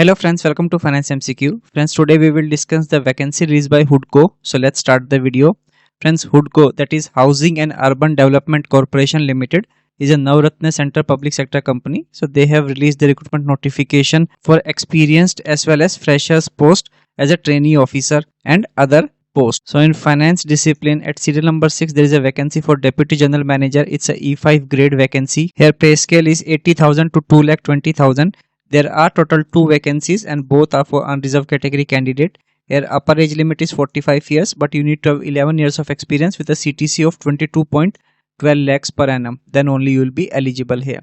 Hello friends, welcome to Finance MCQ. Friends, today we will discuss the vacancy released by HUDCO. So let's start the video. Friends, HUDCO, that is Housing and Urban Development Corporation Limited, is a Navratna Center public sector company. So they have released the recruitment notification for experienced as well as freshers post as a trainee officer and other posts. So in finance discipline at serial number 6 there is a vacancy for deputy general manager. It's a E5 grade vacancy. Here pay scale is 80,000 to 2,20,000. There are total 2 vacancies and both are for unreserved category candidate. Here upper age limit is 45 years but you need to have 11 years of experience with a CTC of 22.12 lakhs per annum. Then only you will be eligible here.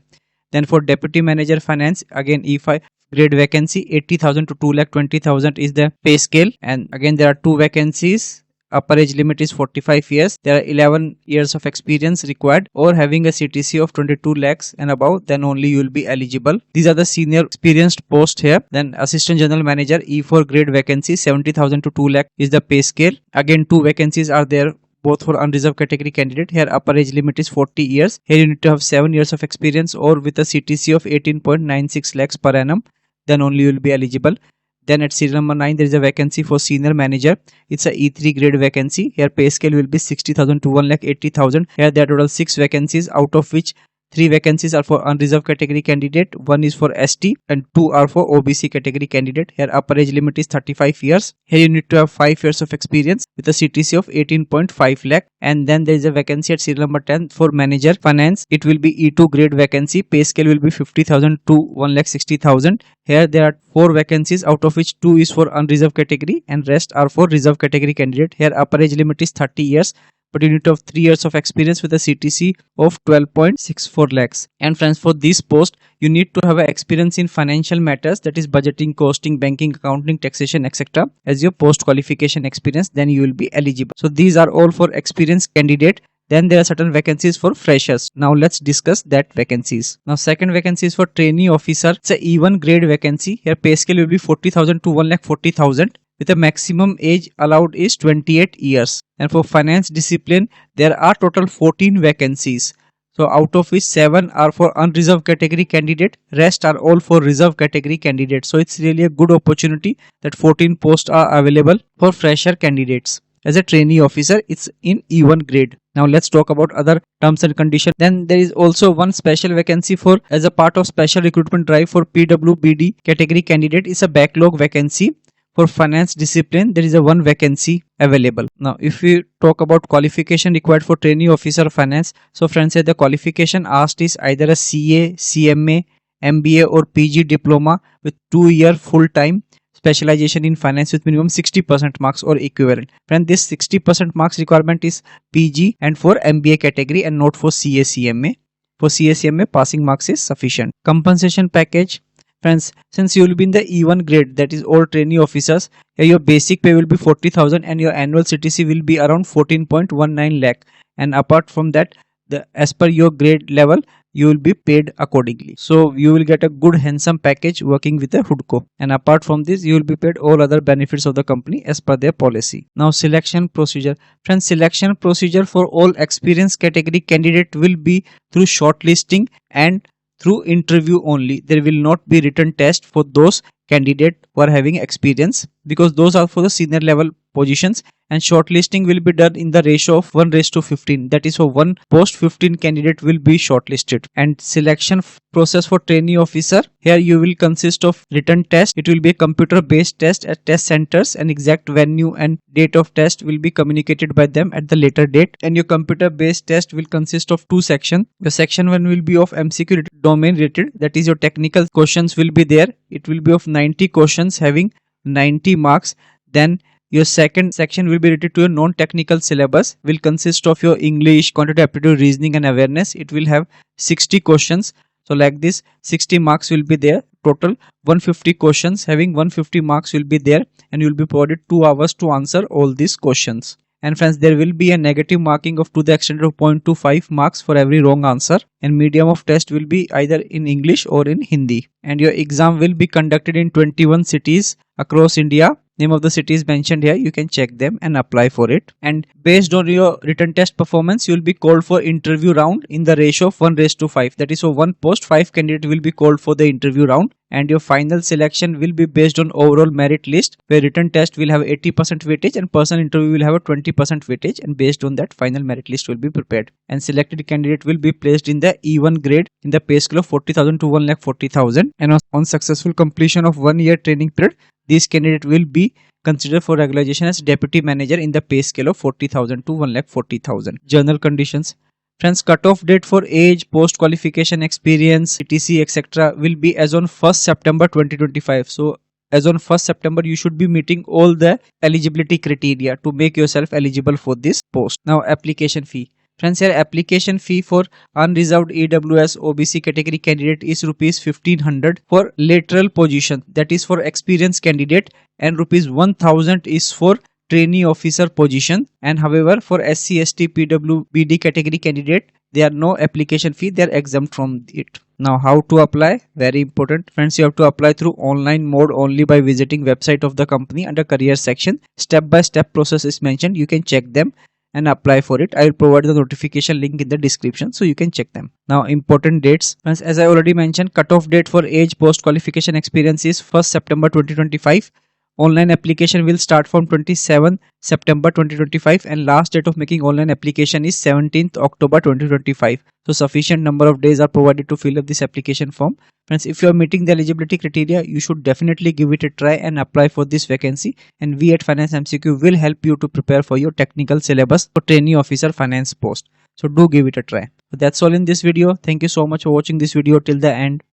Then for deputy manager finance, again E5 grade vacancy, 80,000 to 2,20,000 is the pay scale, and again there are 2 vacancies. Upper age limit is 45 years. There are 11 years of experience required or having a CTC of 22 lakhs and above, then only you will be eligible. These are the senior experienced post here. Then assistant general manager E4 grade vacancy, 70,000 to 2 lakh is the pay scale. Again 2 vacancies are there, both for unreserved category candidate. Here upper age limit is 40 years. Here you need to have 7 years of experience or with a CTC of 18.96 lakhs per annum, then only you will be eligible. Then at serial number 9 there is a vacancy for senior manager. It's a E3 grade vacancy. Here pay scale will be 60,000 to 1,80,000. Here there are total 6 vacancies, out of which 3 vacancies are for unreserved category candidate, 1 is for ST and 2 are for OBC category candidate. Here upper age limit is 35 years. Here you need to have 5 years of experience with a CTC of 18.5 lakh. And then there is a vacancy at serial number 10 for manager finance. It will be E2 grade vacancy. Pay scale will be 50,000 to 1,60,000. Here there are 4 vacancies, out of which 2 is for unreserved category and rest are for reserved category candidate. Here upper age limit is 30 years. But you need to have 3 years of experience with a CTC of 12.64 lakhs. And friends, for this post, you need to have experience in financial matters, that is budgeting, costing, banking, accounting, taxation, etc. as your post qualification experience, then you will be eligible. So these are all for experienced candidate. Then there are certain vacancies for freshers. Now let's discuss that vacancies. Now second vacancy is for trainee officer. It's a E1 grade vacancy. Here pay scale will be 40,000 to 1,40,000. With a maximum age allowed is 28 years. And for finance discipline, there are total 14 vacancies. So out of which 7 are for unreserved category candidate, rest are all for reserved category candidate. So it's really a good opportunity that 14 posts are available for fresher candidates. As a trainee officer, it's in E1 grade. Now let's talk about other terms and conditions. Then there is also one special vacancy for as a part of special recruitment drive for PWBD category candidate. It's a backlog vacancy. For finance discipline, there is a 1 vacancy available. Now, if we talk about qualification required for trainee officer finance, so friends, say the qualification asked is either a CA, CMA, MBA or PG diploma with 2-year full-time specialization in finance with minimum 60% marks or equivalent. Friend, this 60% marks requirement is PG and for MBA category and not for CA, CMA. For CA, CMA, passing marks is sufficient. Compensation package. Friends, since you will be in the E1 grade, that is all trainee officers, your basic pay will be 40,000 and your annual CTC will be around 14.19 lakh. And apart from that, as per your grade level, you will be paid accordingly. So you will get a good handsome package working with a HUDCO. And apart from this, you will be paid all other benefits of the company as per their policy. Now selection procedure. Friends, selection procedure for all experienced category candidate will be through shortlisting and through interview only. There will not be written test for those candidates who are having experience, because those are for the senior level positions, and shortlisting will be done in the ratio of 1:15. That is, for 1 post 15 candidate will be shortlisted. And selection process for trainee officer, here you will consist of written test. It will be a computer based test at test centers, and exact venue and date of test will be communicated by them at the later date. And your computer based test will consist of 2 sections. The section 1 will be of MCQ domain related, that is your technical questions will be there. It will be of 90 questions having 90 marks. Then your second section will be related to your non-technical syllabus, will consist of your English, quantitative aptitude, reasoning and awareness. It will have 60 questions. So like this, 60 marks will be there. Total 150 questions having 150 marks will be there, and you will be provided 2 hours to answer all these questions. And friends, there will be a negative marking of to the extent of 0.25 marks for every wrong answer, and medium of test will be either in English or in Hindi. And your exam will be conducted in 21 cities across India, name of the city is mentioned here. You can check them and apply for it. And based on your written test performance, you will be called for interview round in the ratio of 1:5. That is, for one post, 5 candidates will be called for the interview round. And your final selection will be based on overall merit list, where written test will have 80% weightage and personal interview will have a 20% weightage, and based on that final merit list will be prepared, and selected candidate will be placed in the E1 grade in the pay scale of 40,000 to 1,40,000, and on successful completion of 1 year training period, these candidate will be considered for regularization as deputy manager in the pay scale of 40,000 to 1,40,000. General conditions. Friends, cutoff date for age, post qualification experience, etc, etc will be as on 1st September 2025. So as on 1st September, you should be meeting all the eligibility criteria to make yourself eligible for this post. Now, application fee. Friends, here application fee for unreserved EWS OBC category candidate is rupees 1500 for lateral position, that is for experienced candidate, and rupees 1000 is for trainee officer position. And however, for SC ST PWBD category candidate, there are no application fee, they are exempt from it. Now, how to apply? Very important, friends. You have to apply through online mode only by visiting website of the company under career section. Step by step process is mentioned. You can check them and apply for it. I will provide the notification link in the description so you can check them. Now, important dates. Friends, as I already mentioned, cutoff date for age, post qualification experience is 1st September 2025. Online application will start from 27 September 2025 and last date of making online application is 17th October 2025. So sufficient number of days are provided to fill up this application form. Friends, if you are meeting the eligibility criteria, you should definitely give it a try and apply for this vacancy. And we at Finance MCQ will help you to prepare for your technical syllabus for trainee officer finance post. So do give it a try. So that's all in this video. Thank you so much for watching this video till the end.